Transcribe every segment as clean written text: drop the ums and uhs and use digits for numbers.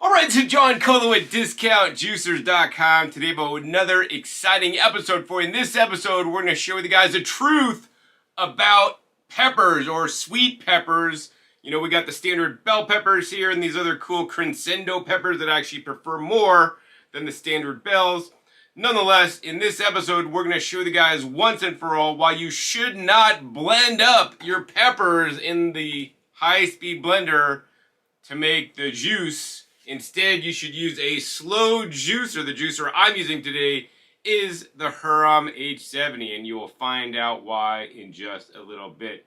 Alright, so John Kohler with DiscountJuicers.com today about another exciting episode for you. In this episode, we're going to share with you guys the truth about peppers or sweet peppers. You know, we got the standard bell peppers here and these other cool crescendo peppers that I actually prefer more than the standard bells. Nonetheless, in this episode, we're going to show you guys once and for all why you should not blend up your peppers in the high-speed blender to make the juice. Instead, you should use a slow juicer. The juicer I'm using today is the Hurom H70, and you will find out why in just a little bit.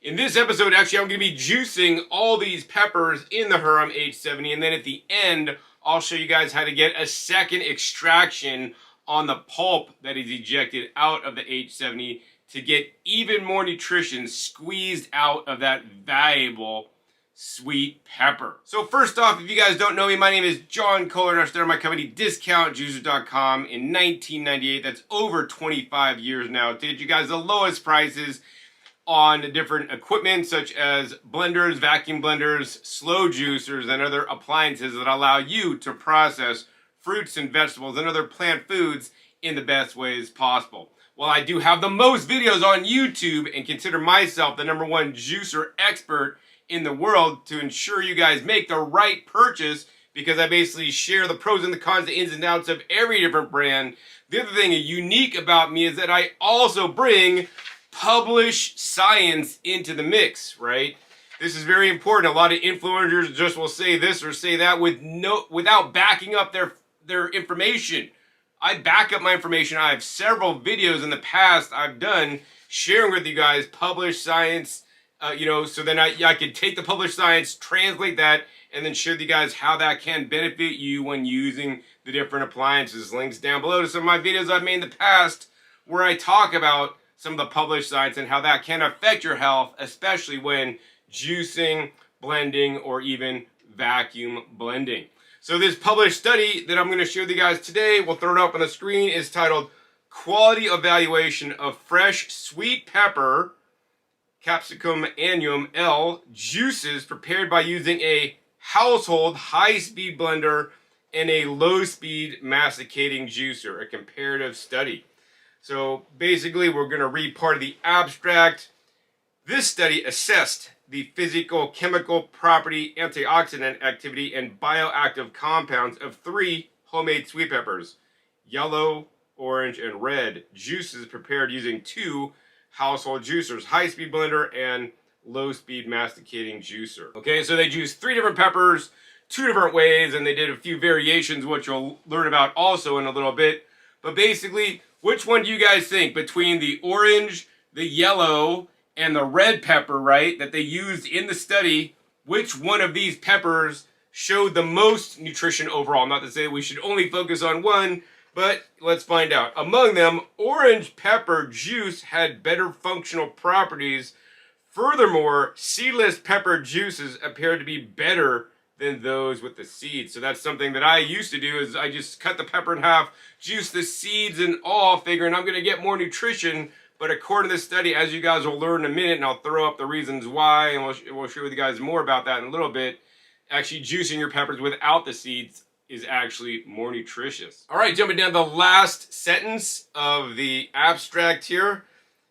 In this episode, actually, I'm going to be juicing all these peppers in the Hurom H70, and then at the end, I'll show you guys how to get a second extraction on the pulp that is ejected out of the H70 to get even more nutrition squeezed out of that valuable sweet pepper. So first off, if you guys don't know me, my name is John Kohler, and I started my company DiscountJuicers.com in 1998. That's over 25 years now, to get you guys the lowest prices on different equipment such as blenders, vacuum blenders, slow juicers, and other appliances that allow you to process fruits and vegetables and other plant foods in the best ways possible. While I do have the most videos on YouTube and consider myself the #1 juicer expert in the world to ensure you guys make the right purchase, because I basically share the pros and the cons, the ins and outs of every different brand. The other thing unique about me is that I also bring published science into the mix, right? This is very important. A lot of influencers just will say this or say that without backing up their information. I back up my information. I have several videos in the past I've done sharing with you guys published science. So then I could take the published science, translate that, and then share with you guys how that can benefit you when using the different appliances. Links down below to some of my videos I've made in the past where I talk about some of the published science and how that can affect your health, especially when juicing, blending, or even vacuum blending. So this published study that I'm going to share with you guys today, we'll throw it up on the screen, is titled Quality Evaluation of Fresh Sweet Pepper Capsicum annuum L juices prepared by using a household high-speed blender and a low-speed masticating juicer, a comparative study. So basically, we're going to read part of the abstract. This study assessed the physical, chemical property, antioxidant activity, and bioactive compounds of 3 homemade sweet peppers, yellow, orange, and red, juices prepared using 2 household juicers, high-speed blender and low-speed masticating juicer. Okay, so they juiced 3 different peppers, 2 different ways, and they did a few variations, which you'll learn about also in a little bit. But basically, which one do you guys think between the orange, the yellow, and the red pepper, right, that they used in the study, which one of these peppers showed the most nutrition overall? Not to say that we should only focus on one, but let's find out. Among them, orange pepper juice had better functional properties. Furthermore, seedless pepper juices appeared to be better than those with the seeds. So that's something that I used to do, is I just cut the pepper in half, juice the seeds and all, figuring I'm going to get more nutrition. But according to this study, as you guys will learn in a minute, and I'll throw up the reasons why, and we'll share with you guys more about that in a little bit, actually juicing your peppers without the seeds is actually more nutritious. All right, jumping down to the last sentence of the abstract here.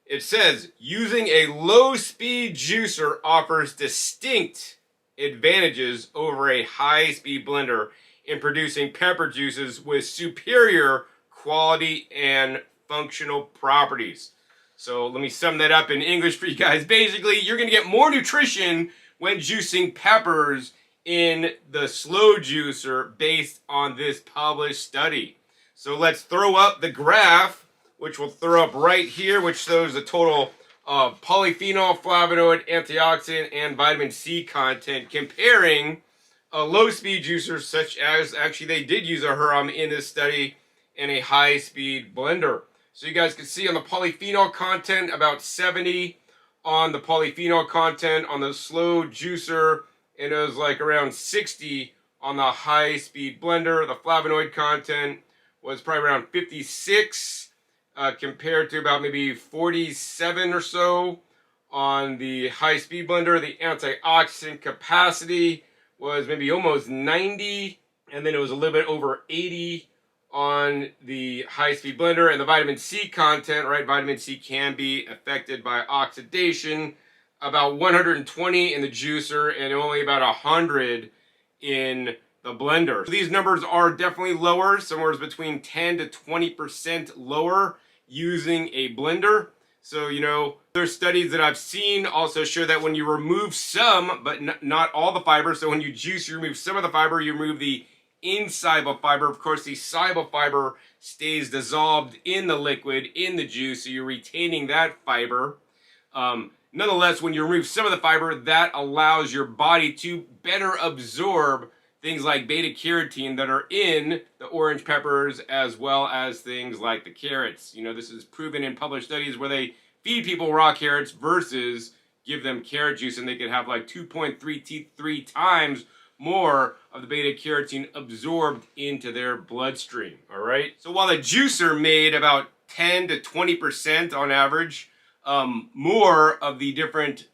It says, using a low-speed juicer offers distinct advantages over a high-speed blender in producing pepper juices with superior quality and functional properties. So let me sum that up in English for you guys. Basically, you're going to get more nutrition when juicing peppers in the slow juicer based on this published study. So let's throw up the graph, which we'll throw up right here, which shows the total of polyphenol, flavonoid, antioxidant, and vitamin C content, comparing a low-speed juicer, such as, actually they did use a Hurom in this study, and a high-speed blender. So you guys can see on the polyphenol content, about 70 on the polyphenol content on the slow juicer, and it was like around 60 on the high-speed blender. The flavonoid content was probably around 56 compared to about maybe 47 or so on the high-speed blender. The antioxidant capacity was maybe almost 90, and then it was a little bit over 80 on the high-speed blender. And the vitamin C content, right? Vitamin C can be affected by oxidation. About 120 in the juicer and only about 100 in the blender. These numbers are definitely lower, somewhere between 10 to 20% lower using a blender. So, you know, there's studies that I've seen also show that when you remove some, but not all the fiber, so when you juice, you remove some of the fiber, you remove the insoluble fiber. Of course, the soluble fiber stays dissolved in the liquid, in the juice, so you're retaining that fiber. Nonetheless, when you remove some of the fiber, that allows your body to better absorb things like beta-carotene that are in the orange peppers, as well as things like the carrots. You know, this is proven in published studies where they feed people raw carrots versus give them carrot juice, and they could have like 2.33 times more of the beta-carotene absorbed into their bloodstream, all right? So while the juicer made about 10 to 20% on average, more of the different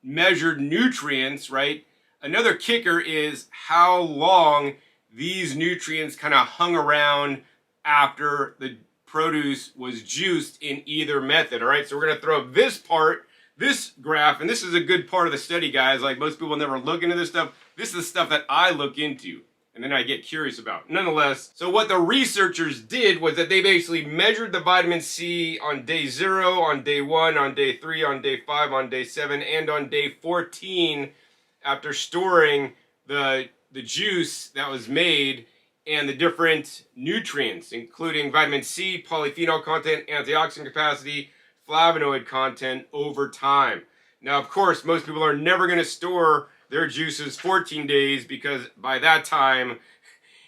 measured nutrients, right? Another kicker is how long these nutrients kind of hung around after the produce was juiced in either method, all right? So we're going to throw up this graph, and this is a good part of the study, guys. Like, most people never look into this stuff. This is the stuff that I look into, and then I get curious about. Nonetheless, so what the researchers did was that they basically measured the vitamin C on day 0, on day 1, on day 3, on day 5, on day 7, and on day 14 after storing the juice that was made and the different nutrients, including vitamin C, polyphenol content, antioxidant capacity, flavonoid content over time. Now, of course, most people are never going to store their juices 14 days because by that time,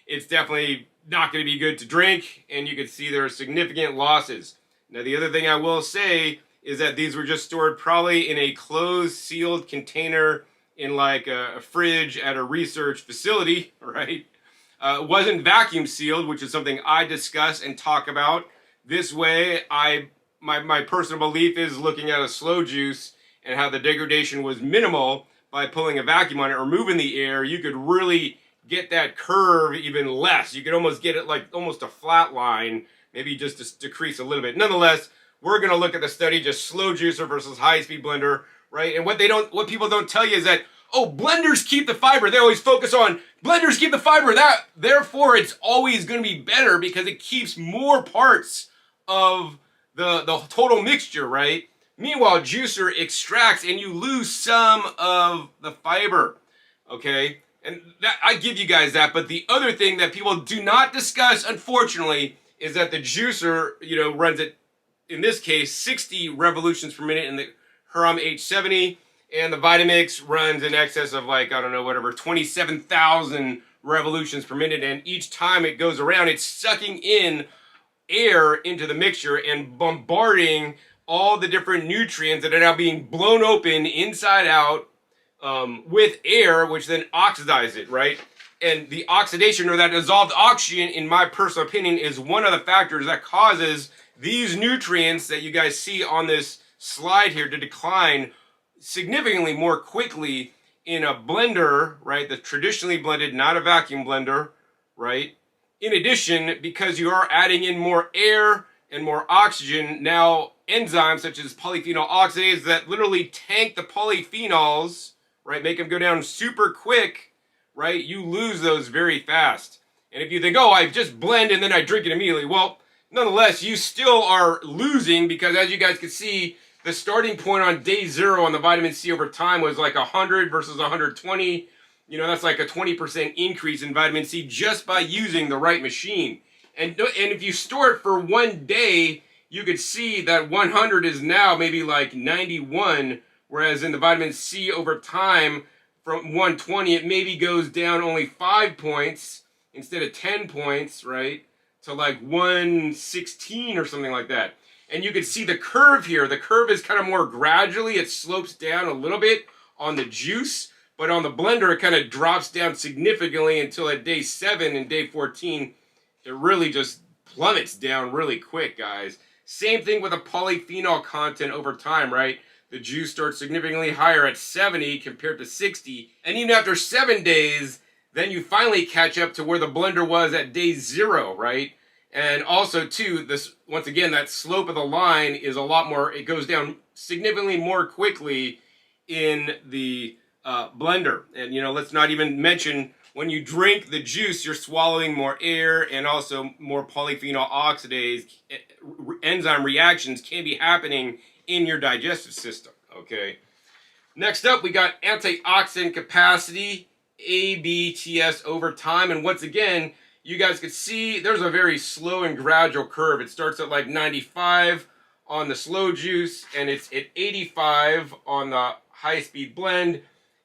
it's definitely not going to be good to drink, and you can see there are significant losses. Now, the other thing I will say is that these were just stored probably in a closed, sealed container in like a fridge at a research facility, right? It wasn't vacuum sealed, which is something I discuss and talk about. This way, my personal belief is looking at a slow juice and how the degradation was minimal by pulling a vacuum on it, removing the air, you could really get that curve even less. You could almost get it like almost a flat line, maybe just to decrease a little bit. Nonetheless, we're going to look at the study, just slow juicer versus high-speed blender, right? And what people don't tell you is that, oh, blenders keep the fiber. They always focus on blenders keep the fiber. Therefore, it's always going to be better because it keeps more parts of the total mixture, right? Meanwhile, juicer extracts and you lose some of the fiber, okay? And that, I give you guys that, but the other thing that people do not discuss, unfortunately, is that the juicer, you know, runs at, in this case, 60 revolutions per minute in the Hurom H70, and the Vitamix runs in excess of like, I don't know, whatever, 27,000 revolutions per minute, and each time it goes around, it's sucking in air into the mixture and bombarding all the different nutrients that are now being blown open inside out with air, which then oxidize it, right? And the oxidation, or that dissolved oxygen, in my personal opinion, is one of the factors that causes these nutrients that you guys see on this slide here to decline significantly more quickly in a blender, right? The traditionally blended, not a vacuum blender, right? In addition, because you are adding in more air and more oxygen, now enzymes such as polyphenol oxidase that literally tank the polyphenols, right, make them go down super quick, right, you lose those very fast. And if you think, oh, I just blend and then I drink it immediately, well, nonetheless, you still are losing because, as you guys can see, the starting point on day 0 on the vitamin C over time was like 100 versus 120. You know, that's like a 20% increase in vitamin C just by using the right machine. And if you store it for 1 day, you could see that 100 is now maybe like 91, whereas in the vitamin C over time, from 120, it maybe goes down only 5 points instead of 10 points, right? To like 116 or something like that. And you can see the curve here. The curve is kind of more gradually. It slopes down a little bit on the juice, but on the blender, it kind of drops down significantly until at day 7 and day 14, it really just plummets down really quick, guys. Same thing with a polyphenol content over time, right? The juice starts significantly higher at 70 compared to 60. And even after 7 days, then you finally catch up to where the blender was at day 0, right? And also, too, this, once again, that slope of the line is a lot more, it goes down significantly more quickly in the blender. And, you know, let's not even mention when you drink the juice, you're swallowing more air, and also more polyphenol oxidase, enzyme reactions can be happening in your digestive system, okay? Next up, we got antioxidant capacity, ABTS over time. And once again, you guys can see there's a very slow and gradual curve. It starts at like 95 on the slow juice, and it's at 85 on the high-speed blend.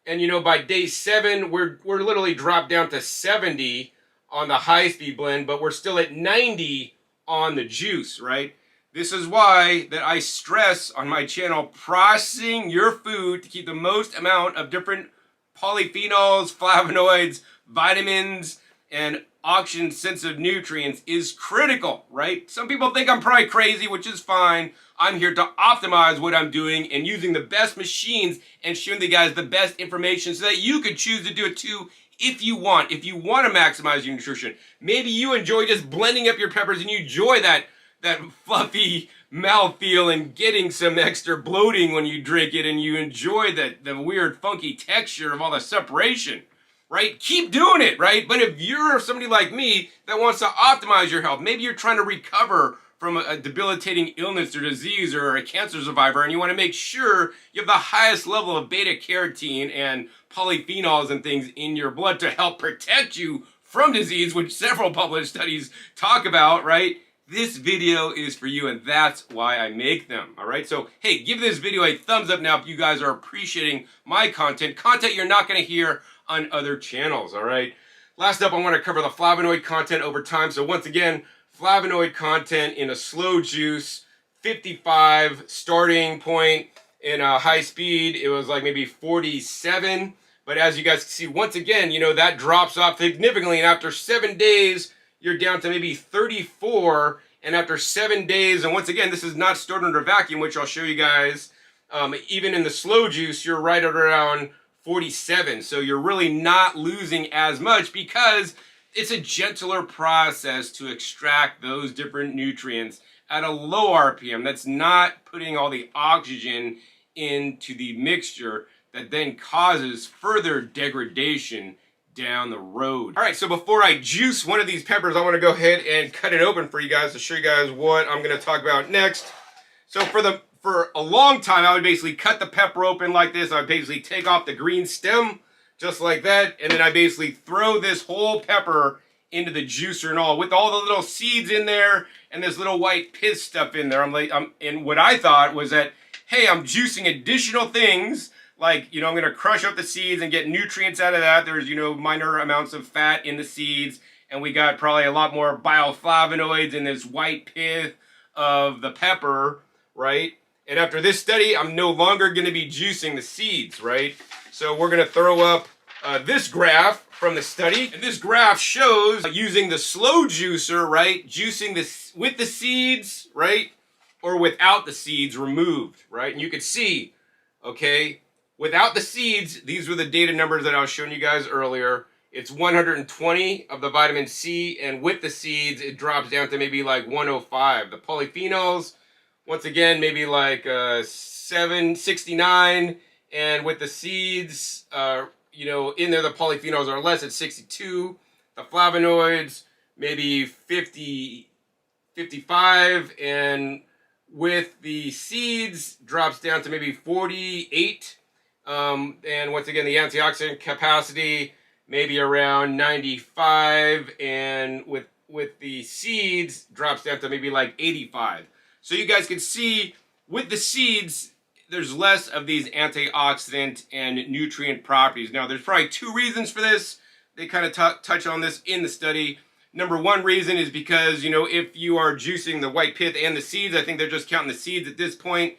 And, you know, by day 7, we're literally dropped down to 70 on the high-speed blend, but we're still at 90 on the juice, right? This is why that I stress on my channel, processing your food to keep the most amount of different polyphenols, flavonoids, vitamins, and oxygen-sensitive nutrients is critical, right? Some people think I'm probably crazy, which is fine. I'm here to optimize what I'm doing and using the best machines and showing you guys the best information so that you could choose to do it too if you want. If you want to maximize your nutrition. Maybe you enjoy just blending up your peppers and you enjoy that fluffy mouthfeel and getting some extra bloating when you drink it, and you enjoy the weird funky texture of all the separation, right? Keep doing it, right? But if you're somebody like me that wants to optimize your health, maybe you're trying to recover from a debilitating illness or disease or a cancer survivor, and you want to make sure you have the highest level of beta carotene and polyphenols and things in your blood to help protect you from disease, which several published studies talk about, right? This video is for you, and that's why I make them, all right? So, hey, give this video a thumbs up now if you guys are appreciating my content you're not going to hear on other channels, all right? Last up, I want to cover the flavonoid content over time. So once again, flavonoid content in a slow juice, 55 starting point. In a high speed, it was like maybe 47. But as you guys can see, once again, you know, that drops off significantly, and after 7 days, you're down to maybe 34, and after 7 days, and once again, this is not stored under vacuum, which I'll show you guys, even in the slow juice, you're right at around 47, so you're really not losing as much because it's a gentler process to extract those different nutrients at a low RPM. That's not putting all the oxygen into the mixture that then causes further degradation down the road. All right, so before I juice one of these peppers, I want to go ahead and cut it open for you guys to show you guys what I'm going to talk about next. So for a long time, I would basically cut the pepper open like this. I would basically take off the green stem, just like that, and then I basically throw this whole pepper into the juicer and all, with all the little seeds in there and this little white pith stuff in there. And what I thought was that, hey, I'm juicing additional things. Like, you know, I'm going to crush up the seeds and get nutrients out of that. There's, you know, minor amounts of fat in the seeds. And we got probably a lot more bioflavonoids in this white pith of the pepper, right? And after this study, I'm no longer going to be juicing the seeds, right? So we're going to throw up this graph from the study. And this graph shows using the slow juicer, right? Juicing this with the seeds, right? Or without the seeds removed, right? And you can see, okay, without the seeds, these were the data numbers that I was showing you guys earlier. It's 120 of the vitamin C, and with the seeds, it drops down to maybe like 105. The polyphenols, once again, maybe like 769, and with the seeds, you know, in there, the polyphenols are less at 62. The flavonoids, maybe 50, 55, and with the seeds, drops down to maybe 48. And once again, the antioxidant capacity, maybe around 95, and with the seeds, drops down to maybe like 85. So you guys can see, with the seeds, there's less of these antioxidant and nutrient properties. Now, there's probably 2 reasons for this. They kind of touch on this in the study. Number 1 reason is because, you know, if you are juicing the white pith and the seeds, I think they're just counting the seeds at this point.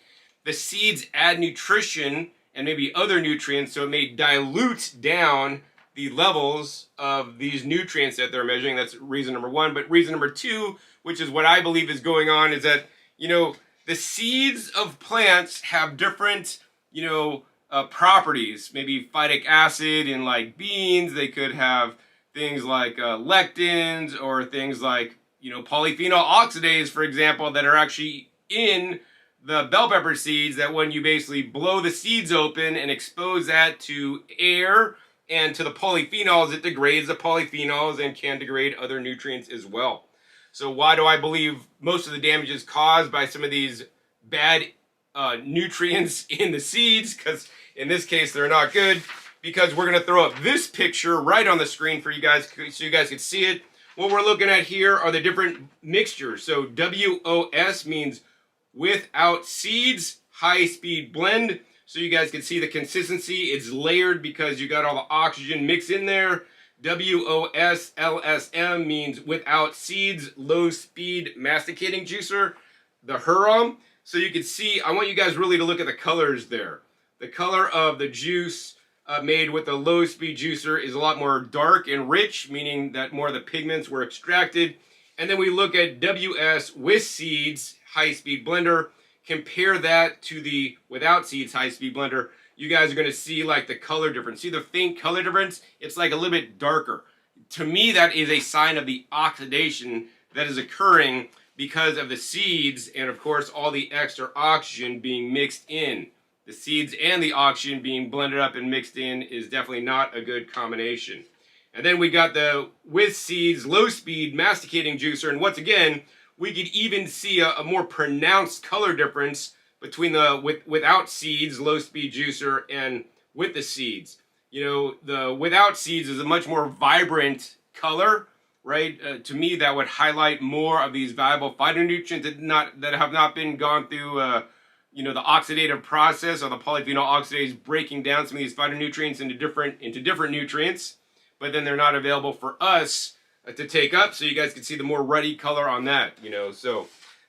The seeds add nutrition and maybe other nutrients, so it may dilute down the levels of these nutrients that they're measuring. That's reason number 1. But reason number 2, which is what I believe is going on, is that, you know, the seeds of plants have different, properties. Maybe phytic acid in like beans. They could have things like lectins or things like, polyphenol oxidase, for example, that are actually in the bell pepper seeds, that when you basically blow the seeds open and expose that to air and to the polyphenols, it degrades the polyphenols and can degrade other nutrients as well. So why do I believe most of the damage is caused by some of these bad nutrients in the seeds? Because in this case, they're not good. Because we're going to throw up this picture right on the screen for you guys so you guys can see it. What we're looking at here are the different mixtures. So WOS means without seeds, high-speed blend. So you guys can see the consistency. It's layered because you got all the oxygen mixed in there. WOSLSM means without seeds, low-speed masticating juicer, the Hurom. So you can see, I want you guys really to look at the colors there. The color of the juice made with a low-speed juicer is a lot more dark and rich, meaning that more of the pigments were extracted. And then we look at WS with seeds, high-speed blender. Compare that to the without seeds, high-speed blender. You guys are going to see like the color difference. See the faint color difference? It's like a little bit darker. To me, that is a sign of the oxidation that is occurring because of the seeds and, of course, all the extra oxygen being mixed in. The seeds and the oxygen being blended up and mixed in is definitely not a good combination. And then we got the with seeds, low speed masticating juicer. And once again, we could even see a more pronounced color difference between the without seeds, low speed juicer, and with the seeds. The without seeds is a much more vibrant color, right? To me, that would highlight more of these valuable phytonutrients that have not been gone through the oxidative process or the polyphenol oxidase breaking down some of these phytonutrients into different nutrients, but then they're not available for us to take up. So you guys can see the more ruddy color on that, So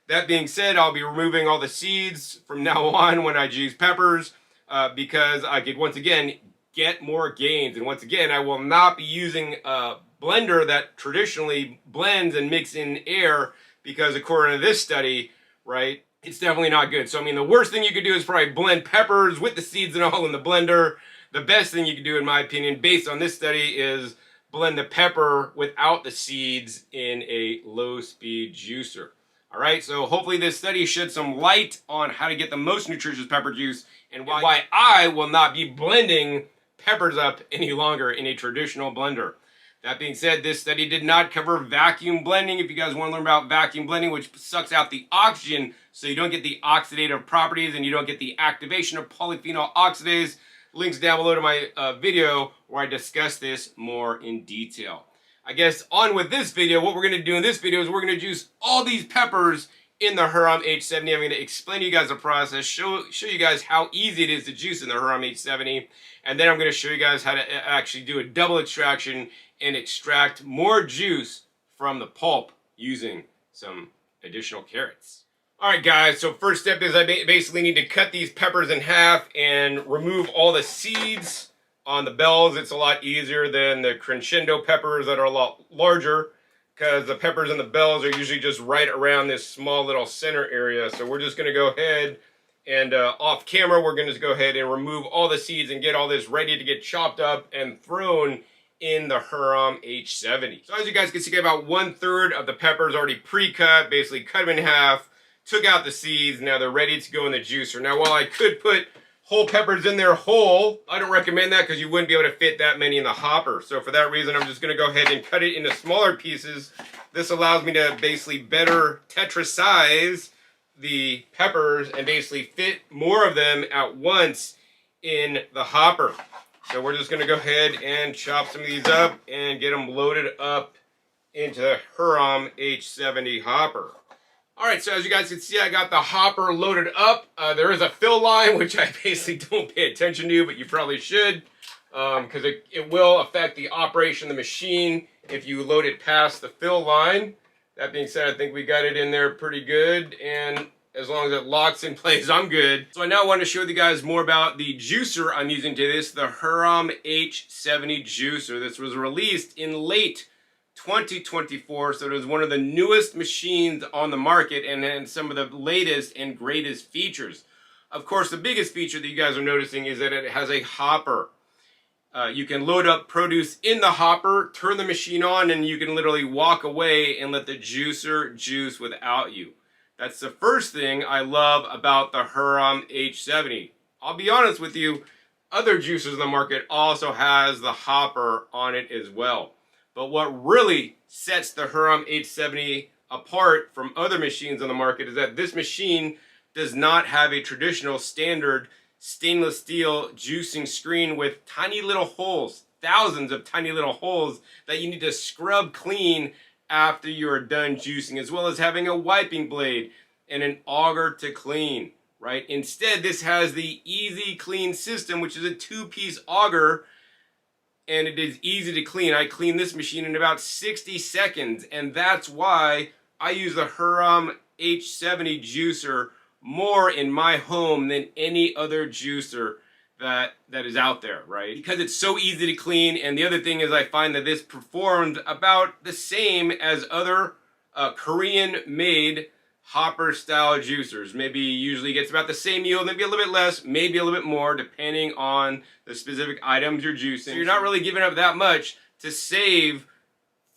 that being said, I'll be removing all the seeds from now on when I juice peppers because I could once again get more gains. And once again, I will not be using a blender that traditionally blends and mixes in air because according to this study, right, it's definitely not good. So, I mean, the worst thing you could do is probably blend peppers with the seeds and all in the blender. The best thing you could do, in my opinion, based on this study, is blend the pepper without the seeds in a low-speed juicer. All right, so hopefully this study shed some light on how to get the most nutritious pepper juice and why I will not be blending peppers up any longer in a traditional blender. That being said, this study did not cover vacuum blending. If you guys want to learn about vacuum blending, which sucks out the oxygen so you don't get the oxidative properties and you don't get the activation of polyphenol oxidase, links down below to my video where I discuss this more in detail. I guess on with this video, what we're going to do in this video is we're going to juice all these peppers in the Hurom H70. I'm going to explain to you guys the process, show you guys how easy it is to juice in the Hurom H70, and then I'm going to show you guys how to actually do a double extraction and extract more juice from the pulp using some additional carrots. Alright guys, so first step is I basically need to cut these peppers in half and remove all the seeds on the bells. It's a lot easier than the crescendo peppers that are a lot larger because the peppers in the bells are usually just right around this small little center area. So we're just going to go ahead and off camera, we're going to go ahead and remove all the seeds and get all this ready to get chopped up and thrown in the Hurom H70. So as you guys can see, about 1/3 of the peppers already pre-cut, basically cut them in half, took out the seeds, now they're ready to go in the juicer. Now while I could put whole peppers in there whole, I don't recommend that because you wouldn't be able to fit that many in the hopper. So for that reason, I'm just going to go ahead and cut it into smaller pieces. This allows me to basically better tetrasize the peppers and basically fit more of them at once in the hopper. So we're just going to go ahead and chop some of these up and get them loaded up into the Hurom H70 hopper. Alright, so as you guys can see, I got the hopper loaded up. There is a fill line, which I basically don't pay attention to, but you probably should, because it will affect the operation of the machine if you load it past the fill line. That being said, I think we got it in there pretty good, and as long as it locks in place, I'm good. So I now want to show you guys more about the juicer I'm using to this, the Hurom H70 juicer. This was released in late 2024, so it is one of the newest machines on the market and then some of the latest and greatest features. Of course, the biggest feature that you guys are noticing is that it has a hopper. You can load up produce in the hopper, turn the machine on, and you can literally walk away and let the juicer juice without you. That's the first thing I love about the Hurom H70. I'll be honest with you, other juicers in the market also has the hopper on it as well. But what really sets the Hurom H70 apart from other machines on the market is that this machine does not have a traditional standard stainless steel juicing screen with tiny little holes, thousands of tiny little holes that you need to scrub clean after you are done juicing, as well as having a wiping blade and an auger to clean, right? Instead, this has the Easy Clean system, which is a two-piece auger, and it is easy to clean. I clean this machine in about 60 seconds, and that's why I use the Hurom H70 juicer more in my home than any other juicer that is out there, right? Because it's so easy to clean. And the other thing is I find that this performed about the same as other Korean-made hopper-style juicers. Maybe usually gets about the same yield, maybe a little bit less, maybe a little bit more, depending on the specific items you're juicing. So you're not really giving up that much to save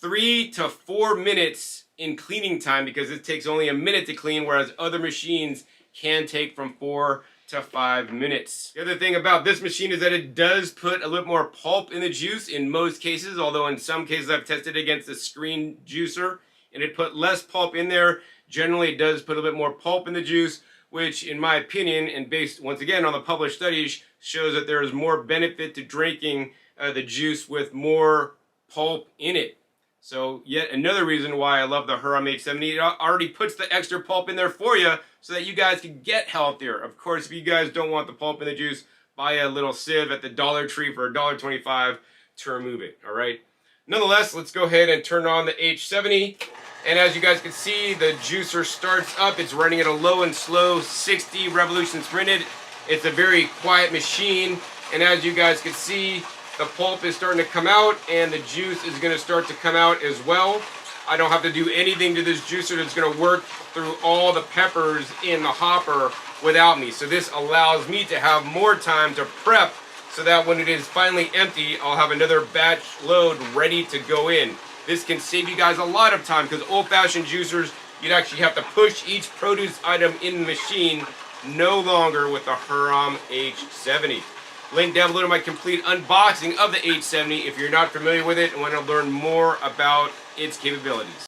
3 to 4 minutes in cleaning time, because it takes only a minute to clean, whereas other machines can take from 4 to 5 minutes. The other thing about this machine is that it does put a little more pulp in the juice in most cases, although in some cases I've tested against the screen juicer and it put less pulp in there. Generally it does put a bit more pulp in the juice, which in my opinion, and based once again on the published studies, shows that there is more benefit to drinking the juice with more pulp in it. So yet another reason why I love the Hurom H70. It already puts the extra pulp in there for you so that you guys can get healthier. Of course, if you guys don't want the pulp in the juice, buy a little sieve at the Dollar Tree for $1.25 to remove it, all right? Nonetheless, let's go ahead and turn on the H70. And as you guys can see, the juicer starts up. It's running at a low and slow 60 revolutions per minute. It's a very quiet machine. And as you guys can see, the pulp is starting to come out and the juice is going to start to come out as well. I don't have to do anything to this juicer that's going to work through all the peppers in the hopper without me. So this allows me to have more time to prep so that when it is finally empty, I'll have another batch load ready to go in. This can save you guys a lot of time, because old-fashioned juicers, you'd actually have to push each produce item in the machine. No longer with the Hurom H70. Link down below to my complete unboxing of the H70 if you're not familiar with it and want to learn more about its capabilities.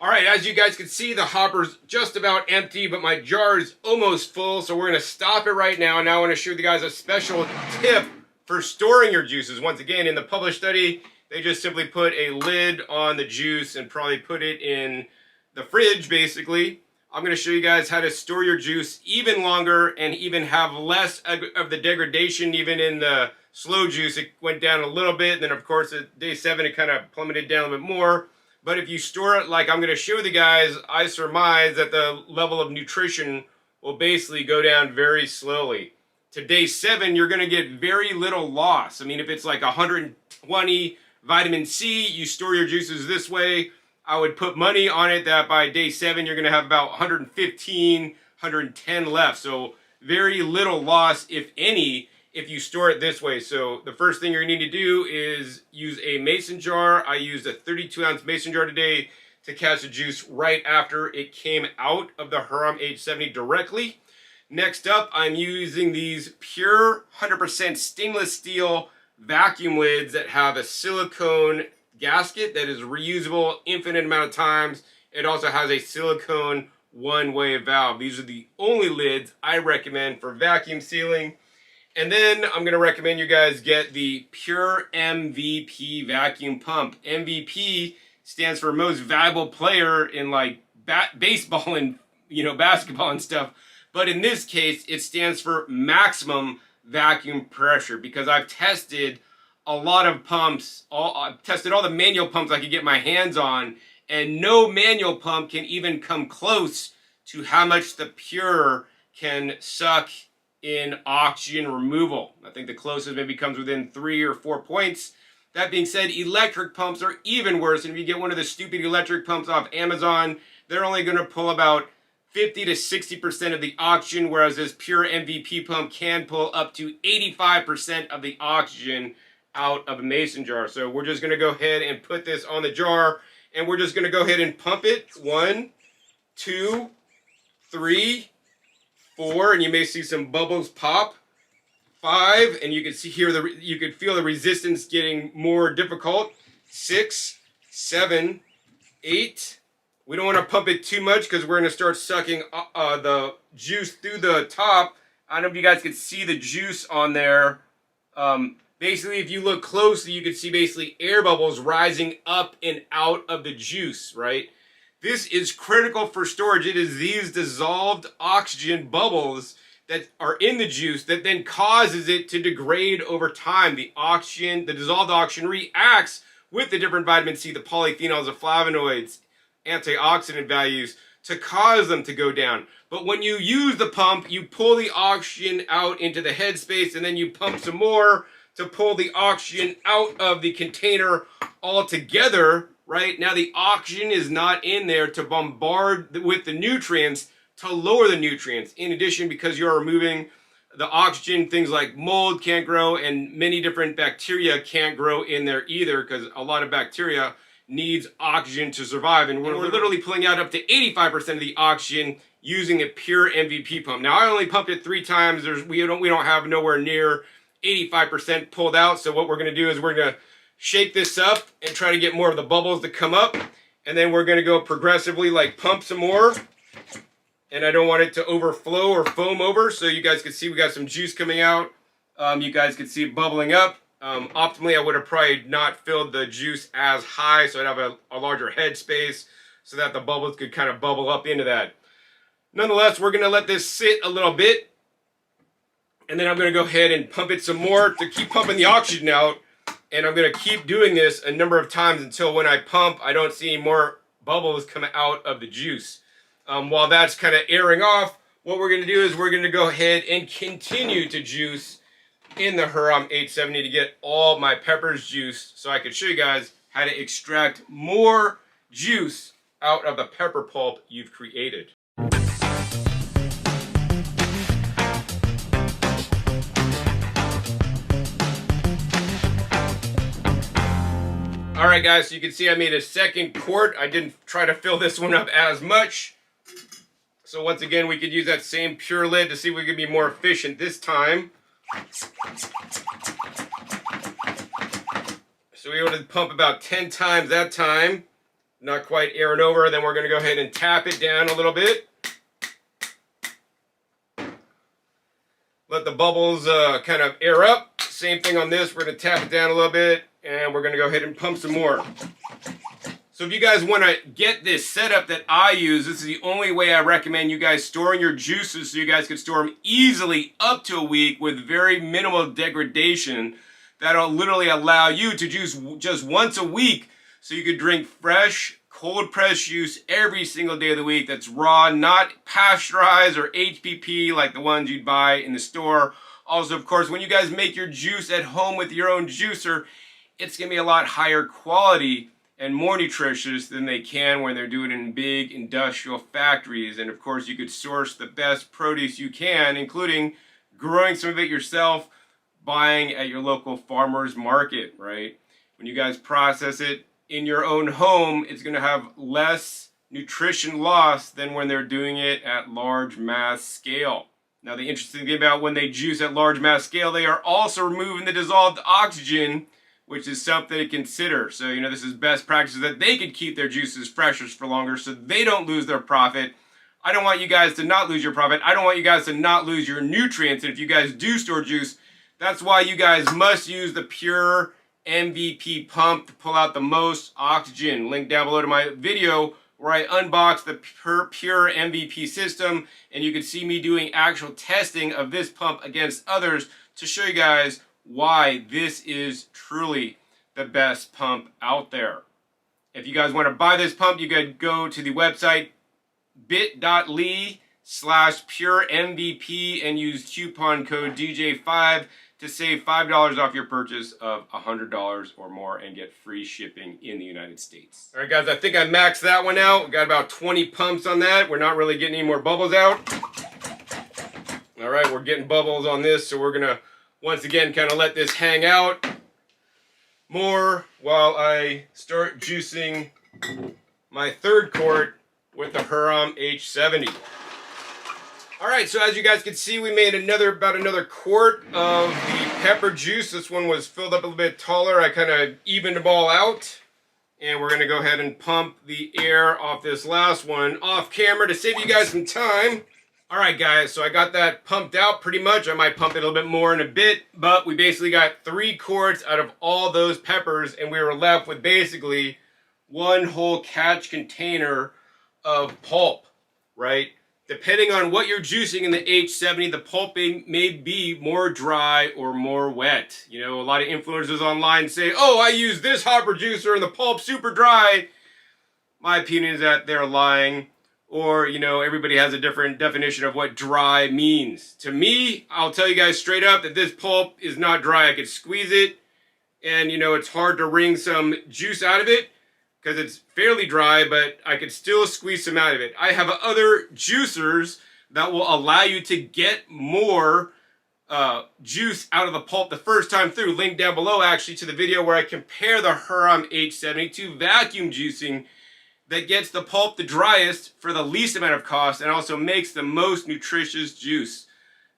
Alright, as you guys can see, the hopper's just about empty, but my jar is almost full, so we're going to stop it right now. Now I want to show you guys a special tip for storing your juices. Once again, in the published study, they just simply put a lid on the juice and probably put it in the fridge, basically. I'm going to show you guys how to store your juice even longer and even have less of the degradation. Even in the slow juice, it went down a little bit. And then, of course, at day 7, it kind of plummeted down a bit more. But if you store it like I'm going to show you guys, I surmise that the level of nutrition will basically go down very slowly. To day 7, you're going to get very little loss. I mean, if it's like 120 vitamin C, you store your juices this way, I would put money on it that by day 7 you're going to have about 115, 110 left. So very little loss, if any, if you store it this way. So the first thing you're going to need to do is use a mason jar. I used a 32-ounce mason jar today to catch the juice right after it came out of the Hurom H70 directly. Next up, I'm using these pure 100% stainless steel vacuum lids that have a silicone gasket that is reusable infinite amount of times. It also has a silicone one-way valve. These are the only lids I recommend for vacuum sealing. And then I'm going to recommend you guys get the Pure MVP vacuum pump. MVP stands for most valuable player in like baseball and basketball and stuff. But in this case, it stands for maximum vacuum pressure, because I've tested a lot of pumps. I've tested all the manual pumps I could get my hands on, and no manual pump can even come close to how much the Pure can suck in oxygen removal. I think the closest maybe comes within 3 or 4 points. That being said, electric pumps are even worse. And if you get one of the stupid electric pumps off Amazon, they're only going to pull about 50 to 60% of the oxygen, whereas this Pure MVP pump can pull up to 85% of the oxygen out of a mason jar. So we're just going to go ahead and put this on the jar, and we're just going to go ahead and pump it. 1, 2, 3, 4, and you may see some bubbles pop. 5, and you can see here you could feel the resistance getting more difficult. 6, 7, 8. We don't want to pump it too much because we're going to start sucking the juice through the top. I don't know if you guys can see the juice on there. Basically, if you look closely, you can see basically air bubbles rising up and out of the juice, right? This is critical for storage. It is these dissolved oxygen bubbles that are in the juice that then causes it to degrade over time. The oxygen, the dissolved oxygen reacts with the different vitamin C, the polyphenols, the flavonoids, antioxidant values to cause them to go down. But when you use the pump, you pull the oxygen out into the headspace and then you pump some more to pull the oxygen out of the container altogether, right? Now the oxygen is not in there to bombard with the nutrients to lower the nutrients. In addition, because you're removing the oxygen, things like mold can't grow and many different bacteria can't grow in there either, because a lot of bacteria needs oxygen to survive. And we're literally pulling out up to 85% of the oxygen using a Pure MVP pump. Now I only pumped it 3 times. We don't have nowhere near 85% pulled out. So what we're going to do is we're going to shake this up and try to get more of the bubbles to come up. And then we're going to go progressively like pump some more. And I don't want it to overflow or foam over, so you guys can see we got some juice coming out. You guys can see it bubbling up. Optimally, I would have probably not filled the juice as high, so I'd have a larger head space so that the bubbles could kind of bubble up into that. Nonetheless, we're going to let this sit a little bit, and then I'm going to go ahead and pump it some more to keep pumping the oxygen out. And I'm going to keep doing this a number of times until when I pump, I don't see any more bubbles come out of the juice. While that's kind of airing off, what we're going to do is we're going to go ahead and continue to juice in the Hurom H70 to get all my peppers juiced, so I can show you guys how to extract more juice out of the pepper pulp you've created. Alright guys, so you can see I made a second quart. I didn't try to fill this one up as much. So once again, we could use that same Pure lid to see if we can be more efficient this time. So we were able to pump about 10 times that time. Not quite airing over. Then we're going to go ahead and tap it down a little bit. Let the bubbles kind of air up. Same thing on this. We're going to tap it down a little bit. And we're going to go ahead and pump some more. So if you guys want to get this setup that I use, this is the only way I recommend you guys storing your juices so you guys can store them easily up to a week with very minimal degradation. That'll literally allow you to juice just once a week so you could drink fresh, cold pressed juice every single day of the week that's raw, not pasteurized or HPP like the ones you'd buy in the store. Also, of course, when you guys make your juice at home with your own juicer, it's going to be a lot higher quality and more nutritious than they can when they're doing it in big industrial factories. And of course, you could source the best produce you can, including growing some of it yourself, buying at your local farmer's market, right? When you guys process it in your own home, it's going to have less nutrition loss than when they're doing it at large mass scale. Now, the interesting thing about when they juice at large mass scale, they are also removing the dissolved oxygen, which is something to consider. So, you know, this is best practices that they could keep their juices fresher for longer so they don't lose their profit. I don't want you guys to not lose your profit. I don't want you guys to not lose your nutrients. And if you guys do store juice, that's why you guys must use the Pure MVP pump to pull out the most oxygen. Link down below to my video where I unbox the Pure MVP system, and you can see me doing actual testing of this pump against others to show you guys why this is truly the best pump out there. If you guys want to buy this pump, you could go to the website bit.ly/puremvp and use coupon code DJ5 to save $5 off your purchase of $100 or more and get free shipping in the United States. All right, guys, I think I maxed that one out. We got about 20 pumps on that. We're not really getting any more bubbles out. All right, we're getting bubbles on this, so we're gonna once again kind of let this hang out more while I start juicing my third quart with the Hurom H70. All right, so as you guys can see, we made about another quart of the pepper juice. This one was filled up a little bit taller. I kind of evened them all out. And we're gonna go ahead and pump the air off this last one off camera to save you guys some time. All right, guys, so I got that pumped out pretty much. I might pump it a little bit more in a bit, but we basically got 3 quarts out of all those peppers, and we were left with basically one whole catch container of pulp, right? Depending on what you're juicing in the H70, the pulping may be more dry or more wet. You know, a lot of influencers online say, oh, I use this hopper juicer and the pulp's super dry. My opinion is that they're lying. Or, you know, everybody has a different definition of what dry means. To me, I'll tell you guys straight up that this pulp is not dry. I could squeeze it, and, you know, it's hard to wring some juice out of it because it's fairly dry, but I could still squeeze some out of it. I have other juicers that will allow you to get more juice out of the pulp the first time through. Link down below, actually, to the video where I compare the Hurom H70 to vacuum juicing that gets the pulp the driest for the least amount of cost and also makes the most nutritious juice.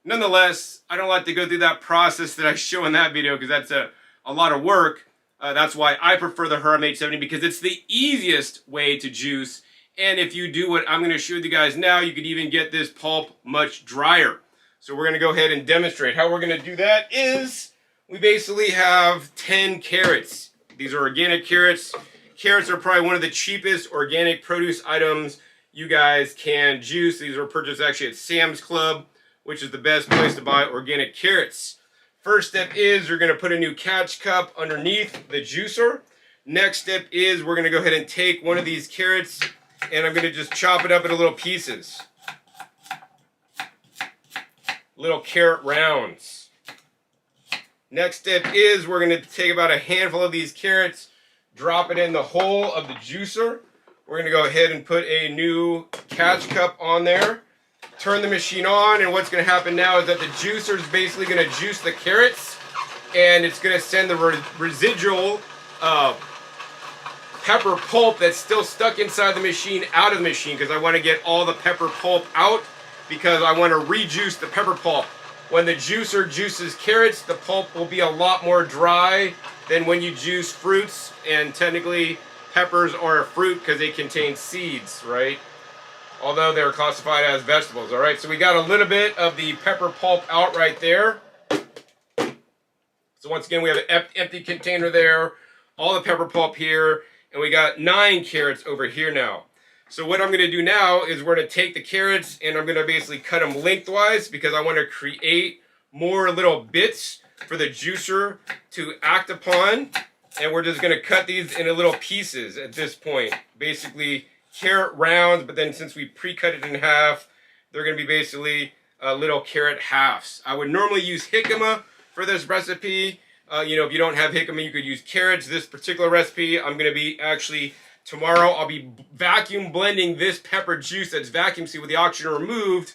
Nonetheless, I don't like to go through that process that I show in that video because that's a lot of work. That's why I prefer the Hurom H70 because it's the easiest way to juice. And if you do what I'm going to show you guys now, you could even get this pulp much drier. So we're going to go ahead and demonstrate. How we're going to do that is we basically have 10 carrots. These are organic carrots. Carrots are probably one of the cheapest organic produce items you guys can juice. These are purchased actually at Sam's Club, which is the best place to buy organic carrots. First step is you're going to put a new catch cup underneath the juicer. Next step is we're going to go ahead and take one of these carrots and I'm going to just chop it up into little pieces. Little carrot rounds. Next step is we're going to take about a handful of these carrots, drop it in the hole of the juicer. We're going to go ahead and put a new catch cup on there. Turn the machine on, and what's going to happen now is that the juicer is basically going to juice the carrots, and it's going to send the residual pepper pulp that's still stuck inside the machine out of the machine because I want to get all the pepper pulp out because I want to rejuice the pepper pulp. When the juicer juices carrots, the pulp will be a lot more dry than when you juice fruits, and technically peppers are a fruit because they contain seeds, right? Although they're classified as vegetables, all right? So we got a little bit of the pepper pulp out right there. So once again, we have an empty container there, all the pepper pulp here, and we got 9 carrots over here now. So what I'm going to do now is we're going to take the carrots and I'm going to basically cut them lengthwise because I want to create more little bits for the juicer to act upon. And we're just going to cut these into little pieces at this point. Basically carrot rounds, but then since we pre-cut it in half, they're going to be basically little carrot halves. I would normally use jicama for this recipe. You know, if you don't have jicama, you could use carrots. This particular recipe, I'm going to be actually... Tomorrow, I'll be vacuum blending this pepper juice that's vacuum sealed with the oxygen removed,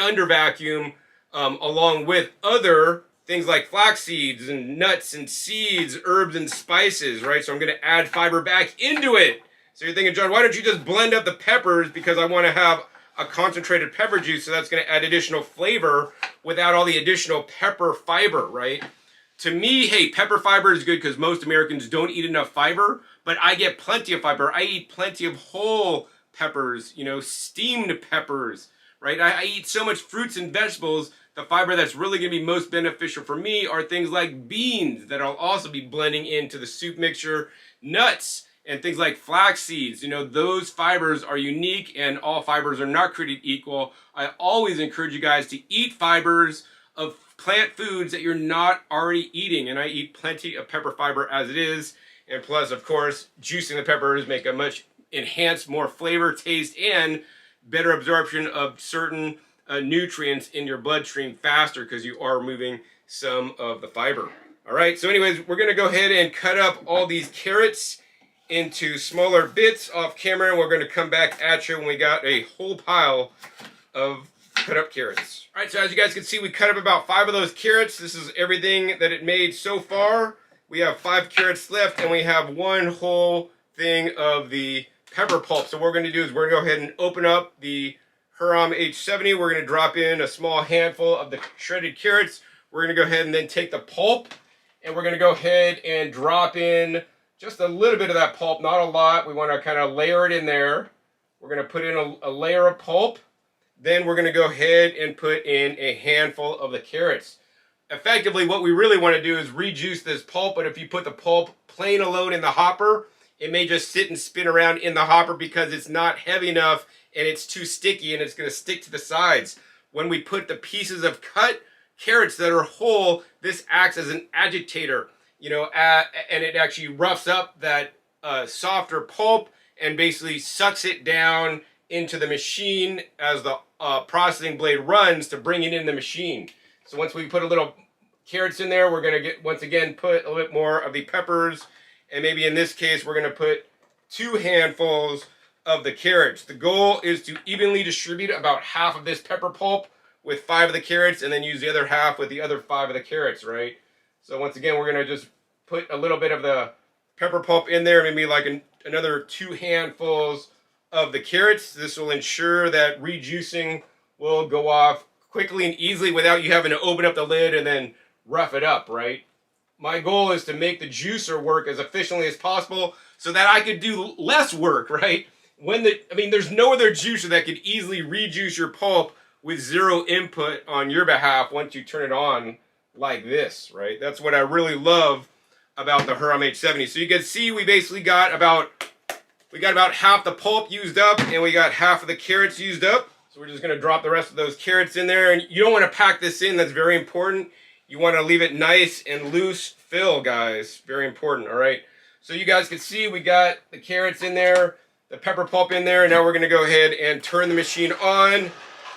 under vacuum, along with other things like flax seeds and nuts and seeds, herbs and spices, right? So I'm going to add fiber back into it. So you're thinking, John, why don't you just blend up the peppers? Because I want to have a concentrated pepper juice, so that's going to add additional flavor without all the additional pepper fiber, right? To me, hey, pepper fiber is good because most Americans don't eat enough fiber, but I get plenty of fiber. I eat plenty of whole peppers, you know, steamed peppers, right? I eat so much fruits and vegetables. The fiber that's really going to be most beneficial for me are things like beans that I'll also be blending into the soup mixture, nuts, and things like flax seeds. You know, those fibers are unique and all fibers are not created equal. I always encourage you guys to eat fibers of plant foods that you're not already eating, and I eat plenty of pepper fiber as it is, and plus, of course, juicing the peppers make a much enhanced, more flavor, taste, and better absorption of certain nutrients in your bloodstream faster because you are removing some of the fiber. All right, so anyways, we're gonna go ahead and cut up all these carrots into smaller bits off camera, and we're gonna come back at you when we got a whole pile of cut up carrots. All right, so as you guys can see, we cut up about 5 of those carrots. This is everything that it made so far. We have 5 carrots left, and we have 1 whole thing of the pepper pulp. So what we're going to do is we're going to go ahead and open up the Hurom H70. We're going to drop in a small handful of the shredded carrots. We're going to go ahead and then take the pulp, and we're going to go ahead and drop in just a little bit of that pulp, not a lot. We want to kind of layer it in there. We're going to put in a layer of pulp. Then we're going to go ahead and put in a handful of the carrots. Effectively, what we really want to do is rejuice this pulp, but if you put the pulp plain alone in the hopper, it may just sit and spin around in the hopper because it's not heavy enough and it's too sticky and it's going to stick to the sides. When we put the pieces of cut carrots that are whole, this acts as an agitator, you know, and it actually roughs up that softer pulp and basically sucks it down into the machine as the processing blade runs to bring it in the machine. So once we put a little carrots in there, we're going to get, once again, put a little bit more of the peppers. And maybe in this case, we're going to put 2 handfuls of the carrots. The goal is to evenly distribute about half of this pepper pulp with 5 of the carrots and then use the other half with the other 5 of the carrots, right? So once again, we're going to just put a little bit of the pepper pulp in there, maybe like another 2 handfuls of the carrots. This will ensure that rejuicing will go off quickly and easily without you having to open up the lid and then rough it up, right? My goal is to make the juicer work as efficiently as possible so that I could do less work, right? There's no other juicer that could easily rejuice your pulp with 0 input on your behalf once you turn it on like this, right? That's what I really love about the Hurom H70. So you can see we basically got about half the pulp used up and we got half of the carrots used up. So we're just going to drop the rest of those carrots in there. And you don't want to pack this in. That's very important. You want to leave it nice and loose fill, guys. Very important, all right? So you guys can see we got the carrots in there, the pepper pulp in there. And now we're going to go ahead and turn the machine on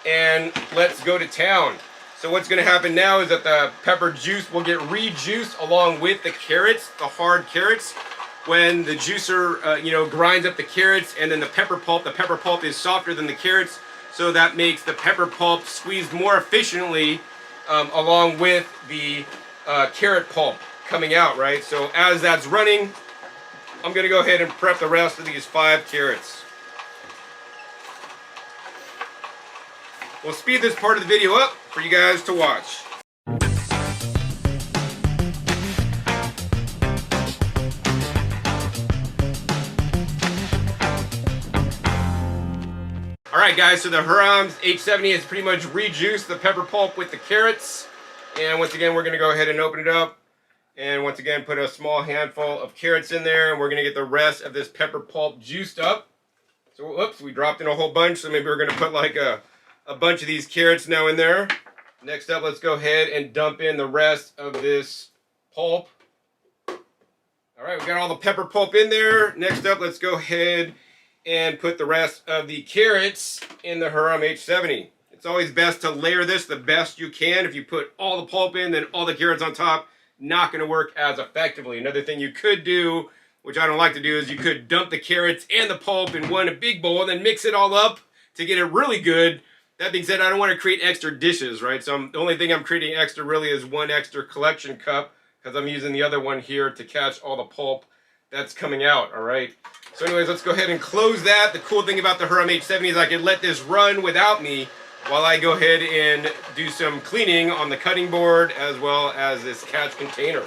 and let's go to town. So what's going to happen now is that the pepper juice will get rejuiced along with the carrots, the hard carrots. When the juicer, grinds up the carrots and then the pepper pulp is softer than the carrots. So that makes the pepper pulp squeezed more efficiently along with the carrot pulp coming out, right? So as that's running, I'm going to go ahead and prep the rest of these 5 carrots. We'll speed this part of the video up for you guys to watch. Alright guys, so the Hurom H70 has pretty much rejuiced the pepper pulp with the carrots. And once again, we're going to go ahead and open it up. And once again, put a small handful of carrots in there. And we're going to get the rest of this pepper pulp juiced up. So, whoops, we dropped in a whole bunch. So maybe we're going to put like a bunch of these carrots now in there. Next up, let's go ahead and dump in the rest of this pulp. Alright, we got all the pepper pulp in there. Next up, let's go ahead and put the rest of the carrots in the Hurom H70. It's always best to layer this the best you can. If you put all the pulp in, then all the carrots on top, not going to work as effectively. Another thing you could do, which I don't like to do, is you could dump the carrots and the pulp in one big bowl and then mix it all up to get it really good. That being said, I don't want to create extra dishes, right? So the only thing I'm creating extra really is 1 extra collection cup because I'm using the other one here to catch all the pulp that's coming out, all right? So anyways, let's go ahead and close that. The cool thing about the Hurom H70 is I can let this run without me while I go ahead and do some cleaning on the cutting board as well as this catch container.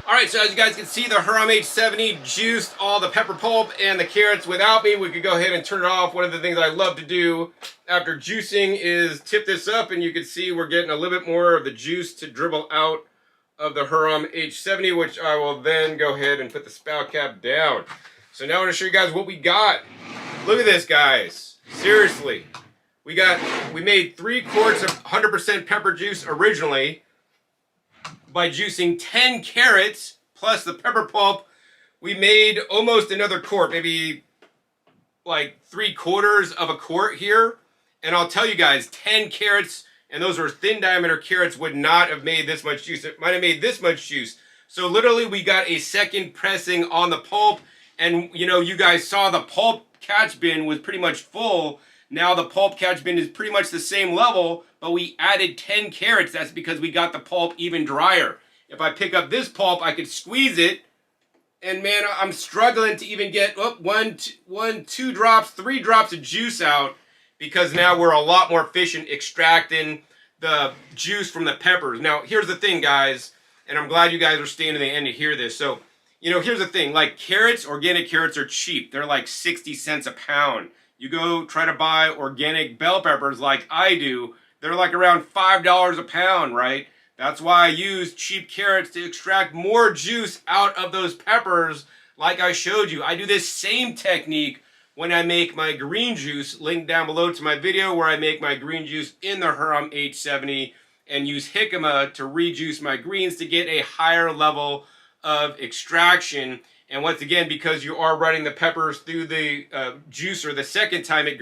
Alright, so as you guys can see, the Hurom H70 juiced all the pepper pulp and the carrots without me. We could go ahead and turn it off. One of the things I love to do after juicing is tip this up, and you can see we're getting a little bit more of the juice to dribble out of the Hurom H70, which I will then go ahead and put the spout cap down. So now I want to show you guys what we got. Look at this, guys. Seriously. We made 3 quarts of 100% pepper juice originally. by juicing 10 carrots plus the pepper pulp, we made almost another quart, maybe like 3/4 of a quart here. And I'll tell you guys, 10 carrots, and those are thin diameter carrots, would not have made this much juice. It might have made this much juice. So literally we got a second pressing on the pulp, and you know, you guys saw the pulp catch bin was pretty much full. Now the pulp catch bin is pretty much the same level, but we added 10 carrots. That's because we got the pulp even drier. If I pick up this pulp, I could squeeze it, and man, I'm struggling to even get two drops, 3 drops of juice out, because now we're a lot more efficient extracting the juice from the peppers. Now, here's the thing, guys, and I'm glad you guys are staying to the end to hear this. So, you know, here's the thing. Like, carrots, organic carrots are cheap. They're like 60 cents a pound. You go try to buy organic bell peppers like I do, they're like around $5 a pound, right? That's why I use cheap carrots to extract more juice out of those peppers like I showed you. I do this same technique when I make my green juice. Link down below to my video where I make my green juice in the Hurom H70 and use jicama to rejuice my greens to get a higher level of extraction. And once again, because you are running the peppers through the juicer the second time, it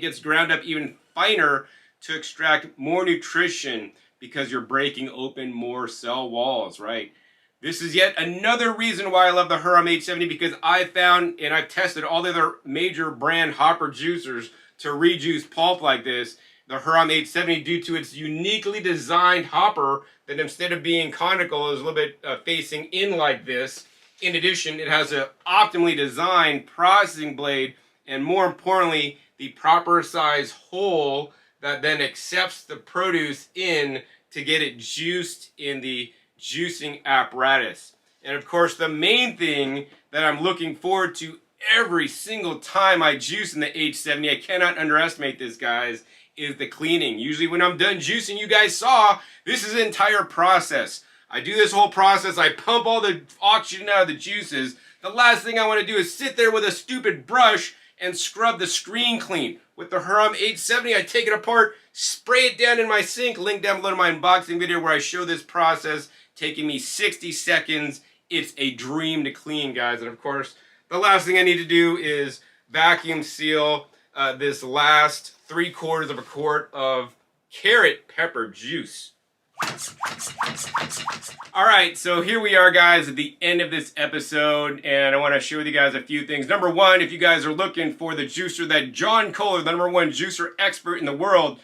gets ground up even finer to extract more nutrition, because you're breaking open more cell walls, right? This is yet another reason why I love the Hurom H70, because I found, and I've tested all the other major brand hopper juicers to rejuice pulp like this. The Hurom H70, due to its uniquely designed hopper, that instead of being conical is a little bit facing in like this. In addition, it has an optimally designed processing blade, and more importantly, the proper size hole that then accepts the produce in to get it juiced in the juicing apparatus. And of course, the main thing that I'm looking forward to every single time I juice in the H70, I cannot underestimate this, guys, is the cleaning. Usually when I'm done juicing, you guys saw, this is the entire process. I do this whole process, I pump all the oxygen out of the juices. The last thing I want to do is sit there with a stupid brush and scrub the screen clean. With the Hurom H70, I take it apart, spray it down in my sink. Link down below to my unboxing video where I show this process, taking me 60 seconds. It's a dream to clean, guys. And of course, the last thing I need to do is vacuum seal this last 3/4 of a quart of carrot pepper juice. Alright, so here we are, guys, at the end of this episode, and I want to share with you guys a few things. Number one, if you guys are looking for the juicer that John Kohler, the #1 juicer expert in the world,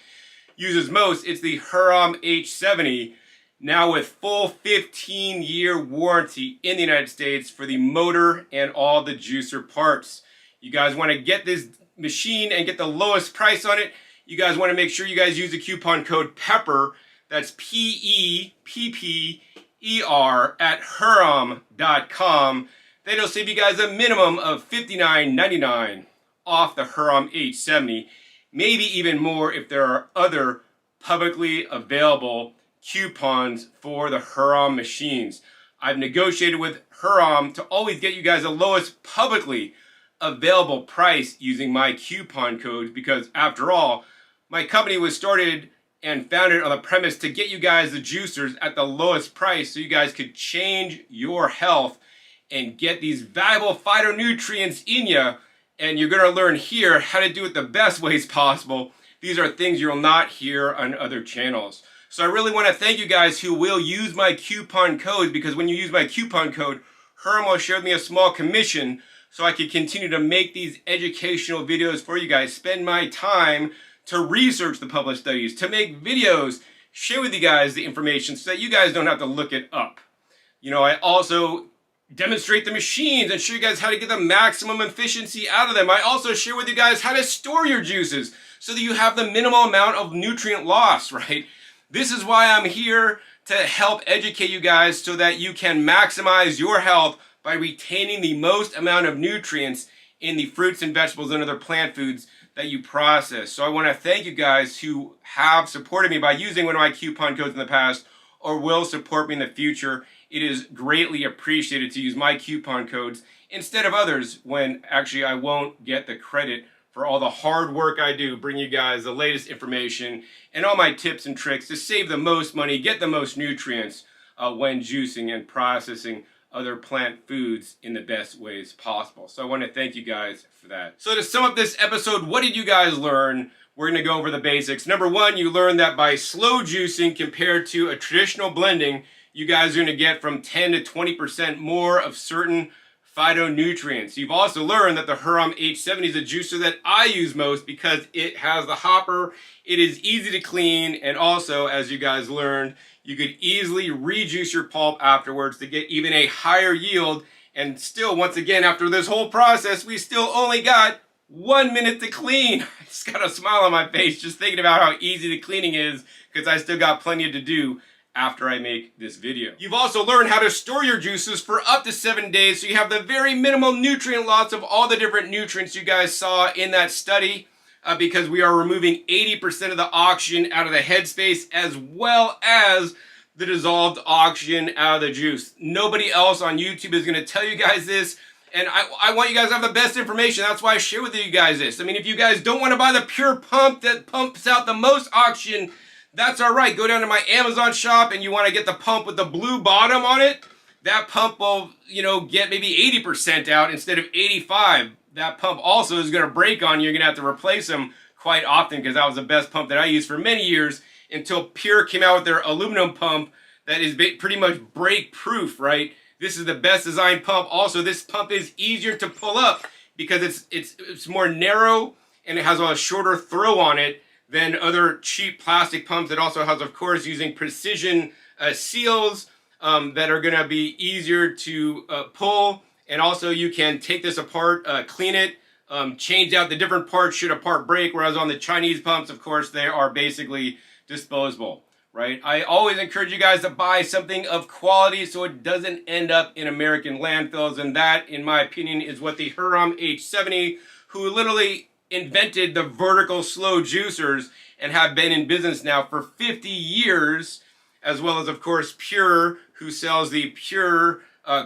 uses most, it's the Hurom H70, now with full 15-year warranty in the United States for the motor and all the juicer parts. You guys want to get this machine and get the lowest price on it, you guys want to make sure you guys use the coupon code PEPPER. That's PEPPER at Hurom.com. That'll save you guys a minimum of $59.99 off the Hurom H70. Maybe even more if there are other publicly available coupons for the Hurom machines. I've negotiated with Hurom to always get you guys the lowest publicly available price using my coupon codes, because after all, my company was started and founded on the premise to get you guys the juicers at the lowest price so you guys could change your health and get these valuable phytonutrients in you. And you're going to learn here how to do it the best ways possible. These are things you'll not hear on other channels. So I really want to thank you guys who will use my coupon codes, because when you use my coupon code, Hurom will share me a small commission so I can continue to make these educational videos for you guys, spend my time to research the published studies, to make videos, share with you guys the information so that you guys don't have to look it up. You know, I also demonstrate the machines and show you guys how to get the maximum efficiency out of them. I also share with you guys how to store your juices so that you have the minimal amount of nutrient loss, right? This is why I'm here, to help educate you guys so that you can maximize your health by retaining the most amount of nutrients in the fruits and vegetables and other plant foods that you process. So I want to thank you guys who have supported me by using one of my coupon codes in the past or will support me in the future. It is greatly appreciated to use my coupon codes instead of others, when actually I won't get the credit for all the hard work I do, bring you guys the latest information and all my tips and tricks to save the most money, get the most nutrients. when juicing and processing other plant foods in the best ways possible. So I want to thank you guys for that. So to sum up this episode, what did you guys learn? We're going to go over the basics. Number one, you learned that by slow juicing compared to a traditional blending, you guys are going to get from 10 to 20% more of certain phytonutrients. You've also learned that the Hurom H70 is a juicer that I use most because it has the hopper, it is easy to clean, and also, as you guys learned, you could easily rejuice your pulp afterwards to get even a higher yield. And still, once again, after this whole process, we still only got 1 minute to clean. I just got a smile on my face just thinking about how easy the cleaning is, because I still got plenty to do after I make this video. You've also learned how to store your juices for up to 7 days, so you have the very minimal nutrient loss of all the different nutrients you guys saw in that study, because we are removing 80% of the oxygen out of the headspace, as well as the dissolved oxygen out of the juice. Nobody else on YouTube is going to tell you guys this, and I want you guys to have the best information. That's why I share with you guys this. I mean, if you guys don't want to buy the pure pump that pumps out the most oxygen, that's all right. Go down to my Amazon shop and you want to get the pump with the blue bottom on it. That pump will, get maybe 80% out instead of 85. That pump also is going to break on you. You're going to have to replace them quite often, because that was the best pump that I used for many years until Pure came out with their aluminum pump that is pretty much break proof, right? This is the best designed pump. Also, this pump is easier to pull up because it's more narrow and it has a shorter throw on it than other cheap plastic pumps. It also has, of course, using precision seals that are going to be easier to pull. And also you can take this apart, clean it, change out the different parts should a part break, whereas on the Chinese pumps, of course, they are basically disposable, right? I always encourage you guys to buy something of quality so it doesn't end up in American landfills, and that, in my opinion, is what the Hurom H70, who literally invented the vertical slow juicers and have been in business now for 50 years, as well as, of course, Pure, who sells the Pure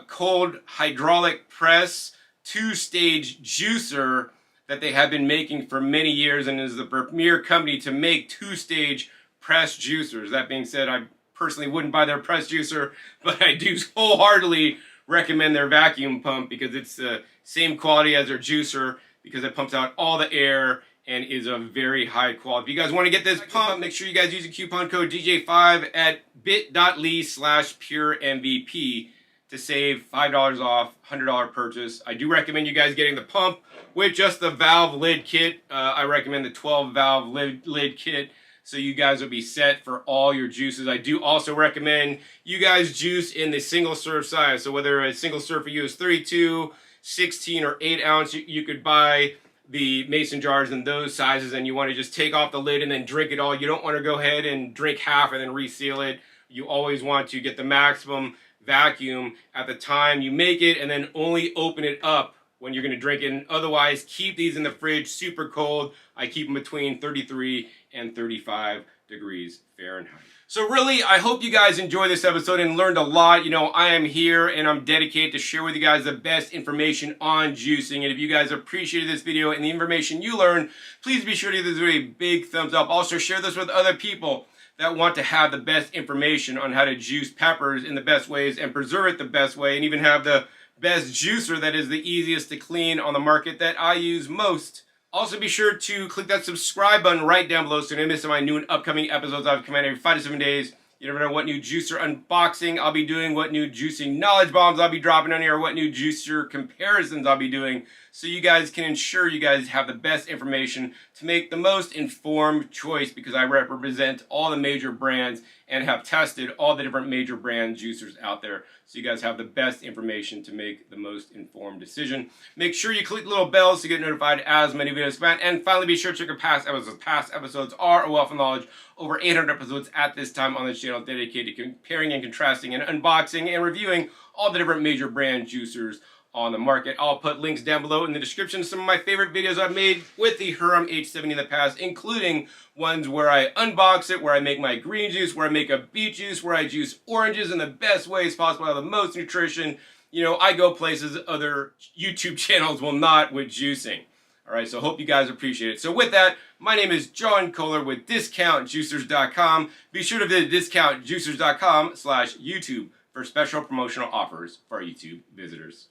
cold hydraulic press 2-stage juicer that they have been making for many years and is the premier company to make 2-stage press juicers. That being said, I personally wouldn't buy their press juicer, but I do wholeheartedly recommend their vacuum pump because it's the same quality as their juicer, because it pumps out all the air and is of very high quality. If you guys want to get this pump, make sure you guys use the coupon code DJ5 at bit.ly/puremvp to save $5 off, $100 purchase. I do recommend you guys getting the pump with just the valve lid kit. I recommend the 12 valve lid kit, so you guys will be set for all your juices. I do also recommend you guys juice in the single serve size. So whether a single serve for you is 32, 16, or 8 ounce, you could buy the mason jars in those sizes, and you want to just take off the lid and then drink it all. You don't want to go ahead and drink half and then reseal it. You always want to get the maximum vacuum at the time you make it, and then only open it up when you're going to drink it. And otherwise, keep these in the fridge super cold. I keep them between 33 and 35 degrees Fahrenheit. So really, I hope you guys enjoyed this episode and learned a lot. I am here and I'm dedicated to share with you guys the best information on juicing. And if you guys appreciated this video and the information you learned, please be sure to give this video a big thumbs up. Also, share this with other people that want to have the best information on how to juice peppers in the best ways and preserve it the best way, and even have the best juicer that is the easiest to clean on the market that I use most. Also, be sure to click that subscribe button right down below so you don't miss my new and upcoming episodes. I've come out every 5 to 7 days. You never know what new juicer unboxing I'll be doing, what new juicing knowledge bombs I'll be dropping on here, or what new juicer comparisons I'll be doing, so you guys can ensure you guys have the best information to make the most informed choice, because I represent all the major brands and have tested all the different major brand juicers out there, so you guys have the best information to make the most informed decision. Make sure you click the little bells to get notified as many videos come out, and finally be sure to check your past episodes. Past episodes are a wealth of knowledge. Over 800 episodes at this time on this channel dedicated to comparing and contrasting and unboxing and reviewing all the different major brand juicers on the market. I'll put links down below in the description to some of my favorite videos I've made with the Hurom H70 in the past, including ones where I unbox it, where I make my green juice, where I make a beet juice, where I juice oranges in the best ways possible, have the most nutrition. I go places other YouTube channels will not with juicing. All right, so hope you guys appreciate it. So with that, my name is John Kohler with DiscountJuicers.com. Be sure to visit DiscountJuicers.com/YouTube for special promotional offers for our YouTube visitors.